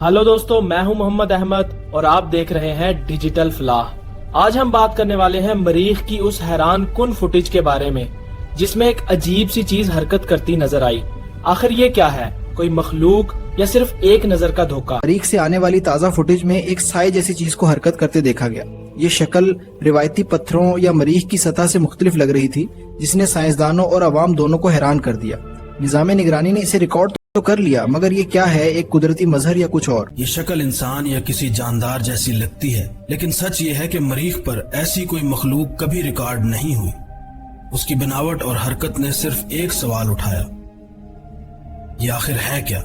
Hello दोस्तों, मैं हूं मोहम्मद अहमद और आप देख रहे हैं डिजिटल फलाह। आज हम बात करने वाले हैं मरीख की उस हैरान कुन फुटेज के बारे में जिसमें एक अजीब सी चीज हरकत करती नजर आई। आखिर ये क्या है, कोई मखलूक या सिर्फ एक नजर का धोखा? मरीख से आने वाली ताज़ा फुटेज में एक साए जैसी चीज को हरकत करते देखा गया। ये शक्ल रिवायती पत्थरों या मरीख की सतह से मुख्तलिफ लग रही थी, जिसने साइंसदानों और अवाम दोनों को हैरान कर दिया। निज़ाम निगरानी ने इसे रिकॉर्ड तो कर लिया, मगर ये क्या है, एक कुदरती मजहर या कुछ और? ये शक्ल इंसान या किसी जानदार जैसी लगती है, लेकिन सच ये है कि मरीख पर ऐसी कोई मखलूक कभी रिकॉर्ड नहीं हुई। उसकी बनावट और हरकत ने सिर्फ एक सवाल उठाया, ये आखिर है क्या?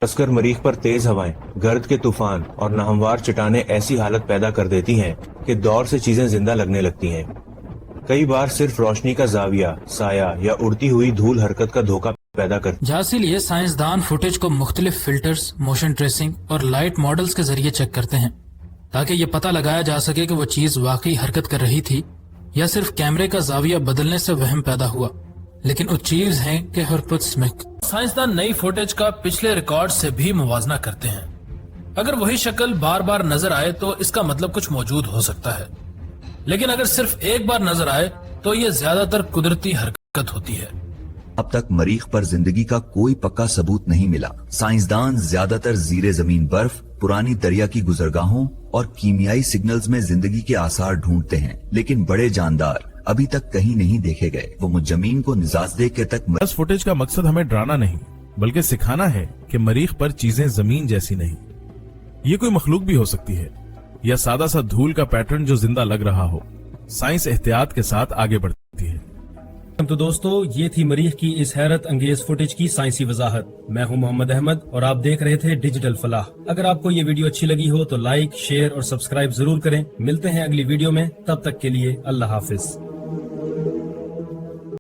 असकर मरीख पर तेज हवाएं, गर्द के तूफान और नाहमवार चट्टानें ऐसी हालत पैदा कर देती हैं कि दौर से चीजें जिंदा लगने लगती हैं। कई बार सिर्फ रोशनी का जाविया, साया या उड़ती हुई धूल हरकत का धोखा पैदा कर। जासी लिए साइंसदान फुटेज को मुख्तलिफ फिल्टर्स, मोशन ट्रेसिंग और लाइट मॉडल्स के जरिए चेक करते हैं ताकि ये पता लगाया जा सके कि वो चीज वाकई हरकत कर रही थी या सिर्फ कैमरे का जाविया बदलने से वहम पैदा हुआ। लेकिन वो चीज है कि हरकत स्मिक। साइंसदान नई फुटेज का पिछले रिकॉर्ड से भी मुवाजना करते हैं। अगर वही शक्ल बार बार नजर आए तो इसका मतलब कुछ मौजूद हो सकता है, लेकिन अगर सिर्फ एक बार नजर आए तो ये ज्यादातर कुदरती हरकत होती है। अब तक मरीख पर जिंदगी का कोई पक्का सबूत नहीं मिला। साइंसदान ज्यादातर ज़ीरे जमीन बर्फ, पुरानी दरिया की गुजरगाहों और कीमियाई सिग्नल्स में जिंदगी के आसार ढूंढते हैं, लेकिन बड़े जानदार अभी तक कहीं नहीं देखे गए। वो मुजम्मीन को निजात दे के तक इस फुटेज का मकसद हमें डराना नहीं बल्कि सिखाना है कि मरीख पर चीजें जमीन जैसी नहीं, ये कोई मखलूक भी हो सकती है या सादा सा धूल का पैटर्न जो जिंदा लग रहा हो। साइंस एहतियात के साथ आगे बढ़ती है। तो दोस्तों, ये थी मरीख की इस हैरत अंगेज फुटेज की साइंसी वजाहत। मैं हूं मोहम्मद अहमद और आप देख रहे थे डिजिटल फलाह। अगर आपको ये वीडियो अच्छी लगी हो तो लाइक, शेयर और सब्सक्राइब जरूर करें। मिलते हैं अगली वीडियो में, तब तक के लिए अल्लाह हाफिज।